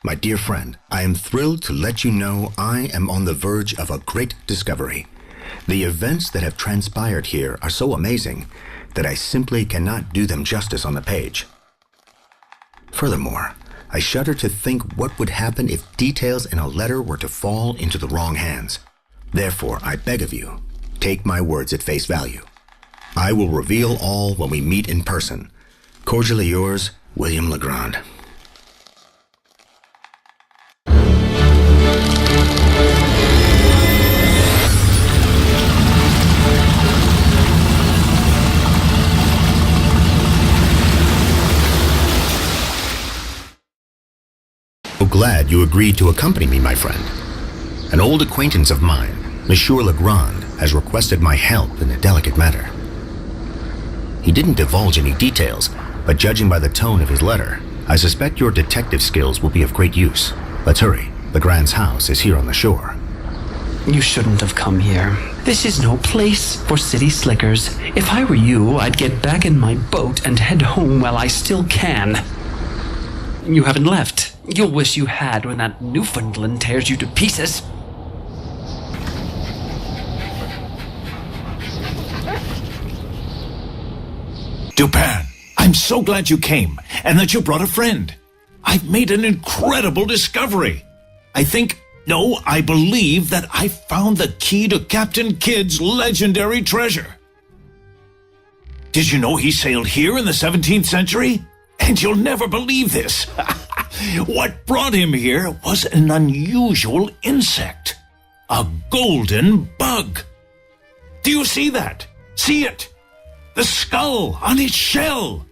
My dear friend, I am thrilled to let you know I am on the verge of a great discovery. The events that have transpired here are so amazing that I simply cannot do them justice on the page. Furthermore, I shudder to think what would happen if details in a letter were to fall into the wrong hands. Therefore, I beg of you, take my words at face value. I will reveal all when we meet in person. Cordially yours, William Legrand. So glad you agreed to accompany me, my friend. An old acquaintance of mine, Monsieur Legrand, has requested my help in a delicate matter. He didn't divulge any details, but judging by the tone of his letter, I suspect your detective skills will be of great use. Let's hurry. Legrand's house is here on the shore. You shouldn't have come here. This is no place for city slickers. If I were you, I'd get back in my boat and head home while I still can. You haven't left. You'll wish you had when that Newfoundland tears you to pieces. Dupin, I'm so glad you came, and that you brought a friend. I've made an incredible discovery. I believe that I found the key to Captain Kidd's legendary treasure. Did you know he sailed here in the 17th century? And you'll never believe this. What brought him here was an unusual insect. A golden bug. Do you see that? See it? The skull on its shell.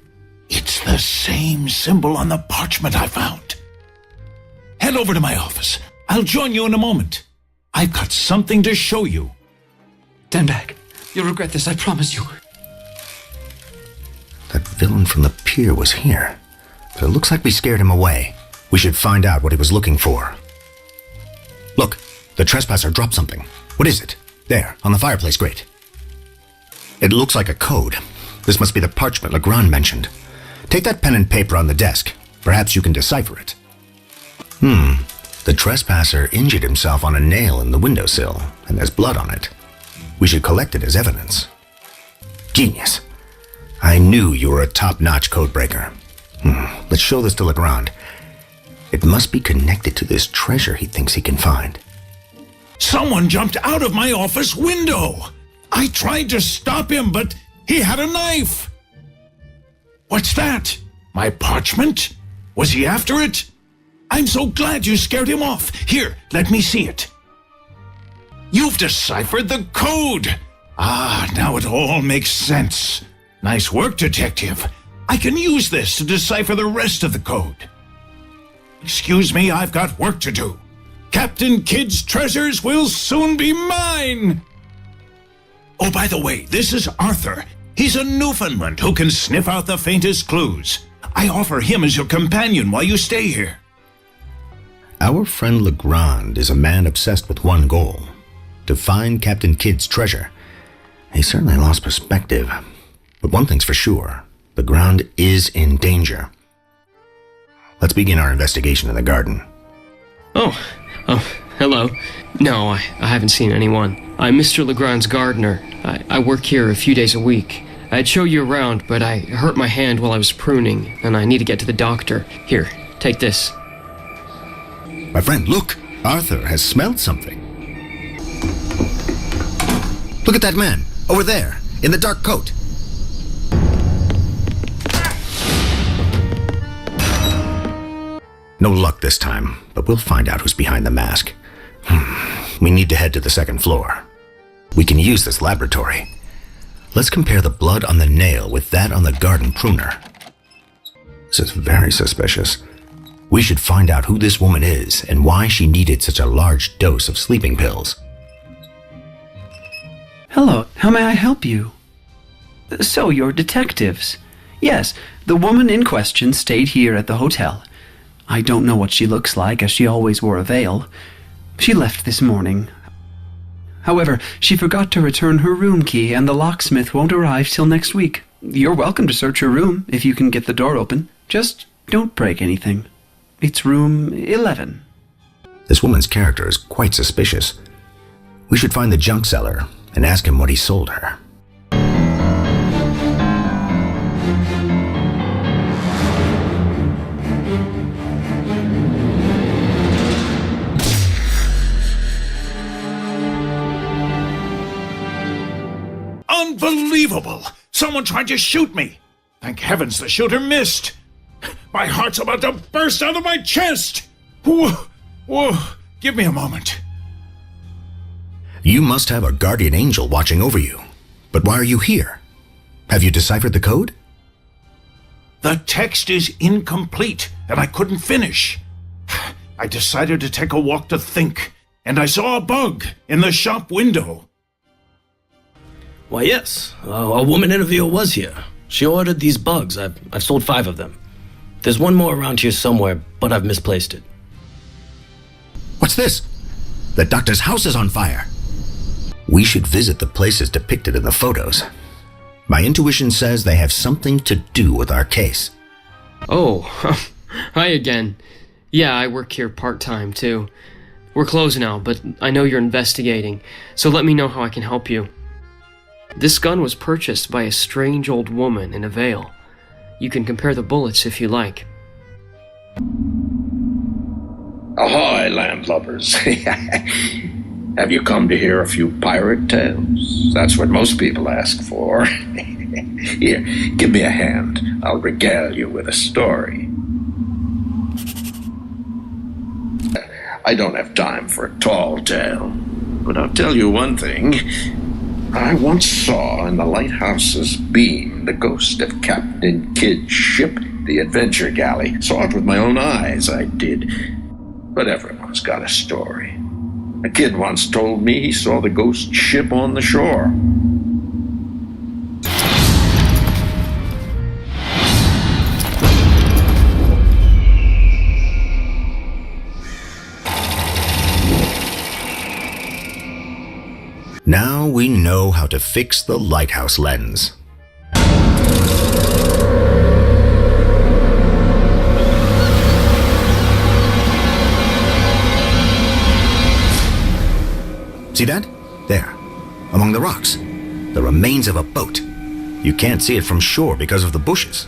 It's the same symbol on the parchment I found. Head over to my office. I'll join you in a moment. I've got something to show you. Stand back. You'll regret this, I promise you. That villain from the pier was here, but it looks like we scared him away. We should find out what he was looking for. Look, the trespasser dropped something. What is it? There, on the fireplace grate. It looks like a code. This must be the parchment Legrand mentioned. Take that pen and paper on the desk. Perhaps you can decipher it. The trespasser injured himself on a nail in the windowsill, and there's blood on it. We should collect it as evidence. Genius. I knew you were a top-notch codebreaker. Let's show this to Legrand. It must be connected to this treasure he thinks he can find. Someone jumped out of my office window. I tried to stop him, but he had a knife. What's that? My parchment? Was he after it? I'm so glad you scared him off. Here, let me see it. You've deciphered the code. Now it all makes sense. Nice work, detective. I can use this to decipher the rest of the code. Excuse me, I've got work to do. Captain Kidd's treasures will soon be mine. Oh, by the way, this is Arthur. He's a Newfoundland who can sniff out the faintest clues. I offer him as your companion while you stay here. Our friend Legrand is a man obsessed with one goal: to find Captain Kidd's treasure. He certainly lost perspective. But one thing's for sure, Legrand is in danger. Let's begin our investigation in the garden. Oh, hello. No, I haven't seen anyone. I'm Mr. Legrand's gardener. I work here a few days a week. I'd show you around, but I hurt my hand while I was pruning, and I need to get to the doctor. Here, take this. My friend, look! Arthur has smelled something. Look at that man, over there, in the dark coat. No luck this time, but we'll find out who's behind the mask. We need to head to the second floor. We can use this laboratory. Let's compare the blood on the nail with that on the garden pruner. This is very suspicious. We should find out who this woman is and why she needed such a large dose of sleeping pills. Hello, how may I help you? So, you're detectives. Yes, the woman in question stayed here at the hotel. I don't know what she looks like, as she always wore a veil. She left this morning. However, she forgot to return her room key, and the locksmith won't arrive till next week. You're welcome to search her room, if you can get the door open. Just don't break anything. It's room 11. This woman's character is quite suspicious. We should find the junk seller and ask him what he sold her. Unbelievable! Someone tried to shoot me! Thank heavens the shooter missed! My heart's about to burst out of my chest! Whoa! Give me a moment. You must have a guardian angel watching over you. But why are you here? Have you deciphered the code? The text is incomplete, and I couldn't finish. I decided to take a walk to think, and I saw a bug in the shop window. Why, yes. A woman interviewer was here. She ordered these bugs. I've sold 5 of them. There's one more around here somewhere, but I've misplaced it. What's this? The doctor's house is on fire. We should visit the places depicted in the photos. My intuition says they have something to do with our case. Oh, hi again. Yeah, I work here part-time, too. We're closed now, but I know you're investigating, so let me know how I can help you. This gun was purchased by a strange old woman in a veil. You can compare the bullets if you like. Ahoy, landlubbers. Have you come to hear a few pirate tales? That's what most people ask for. Here, give me a hand. I'll regale you with a story. I don't have time for a tall tale, but I'll tell you one thing. I once saw in the lighthouse's beam the ghost of Captain Kidd's ship, the Adventure Galley. Saw it with my own eyes, I did. But everyone's got a story. A kid once told me he saw the ghost ship on the shore. Now we know how to fix the lighthouse lens. See that? There, among the rocks. The remains of a boat. You can't see it from shore because of the bushes.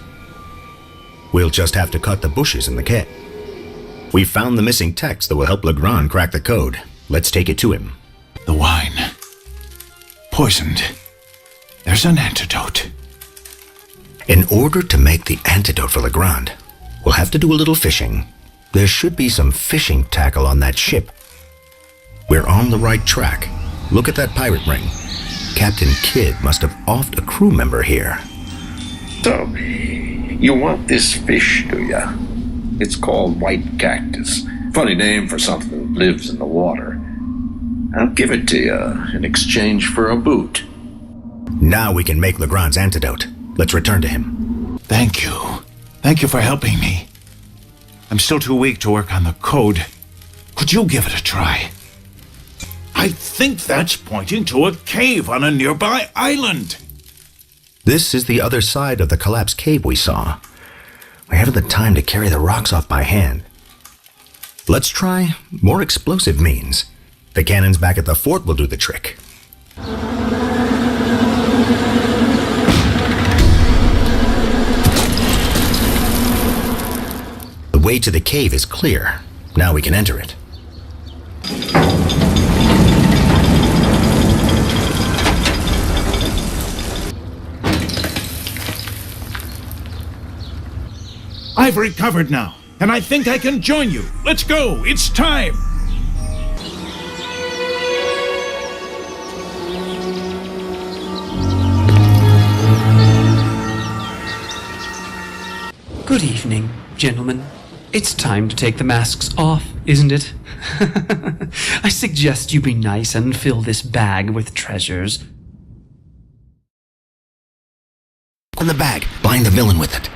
We'll just have to cut the bushes in the quay. We found the missing text that will help Legrand crack the code. Let's take it to him. The wine. Poisoned. There's an antidote. In order to make the antidote for Legrand, we'll have to do a little fishing. There should be some fishing tackle on that ship. We're on the right track. Look at that pirate ring. Captain Kidd must have offed a crew member here. So, you want this fish, do ya? It's called white cactus. Funny name for something that lives in the water. I'll give it to you in exchange for a boot. Now we can make Legrand's antidote. Let's return to him. Thank you. Thank you for helping me. I'm still too weak to work on the code. Could you give it a try? I think that's pointing to a cave on a nearby island. This is the other side of the collapsed cave we saw. We haven't the time to carry the rocks off by hand. Let's try more explosive means. The cannons back at the fort will do the trick. The way to the cave is clear. Now we can enter it. I've recovered now, and I think I can join you. Let's go. It's time. Good evening, gentlemen. It's time to take the masks off, isn't it? I suggest you be nice and fill this bag with treasures. Open the bag. Blind the villain with it.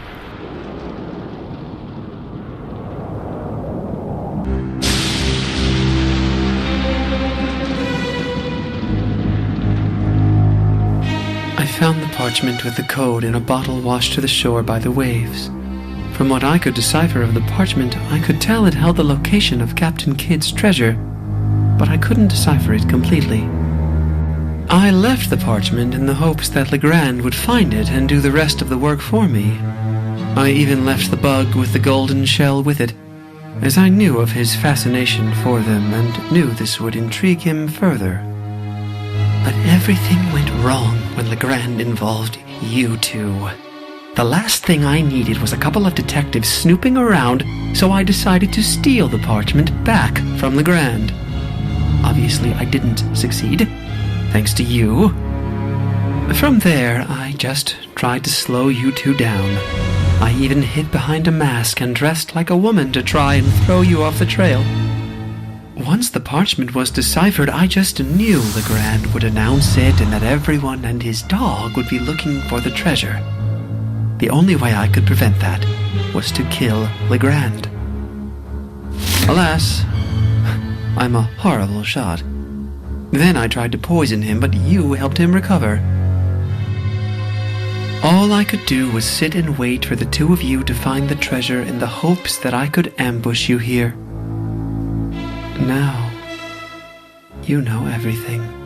I found the parchment with the code in a bottle washed to the shore by the waves. From what I could decipher of the parchment, I could tell it held the location of Captain Kidd's treasure, but I couldn't decipher it completely. I left the parchment in the hopes that Legrand would find it and do the rest of the work for me. I even left the bug with the golden shell with it, as I knew of his fascination for them and knew this would intrigue him further. But everything went wrong when Legrand involved you two. The last thing I needed was a couple of detectives snooping around, so I decided to steal the parchment back from Legrand. Obviously, I didn't succeed, thanks to you. From there, I just tried to slow you two down. I even hid behind a mask and dressed like a woman to try and throw you off the trail. Once the parchment was deciphered, I just knew Legrand would announce it and that everyone and his dog would be looking for the treasure. The only way I could prevent that was to kill Legrand. Alas, I'm a horrible shot. Then I tried to poison him, but you helped him recover. All I could do was sit and wait for the two of you to find the treasure in the hopes that I could ambush you here. Now, you know everything.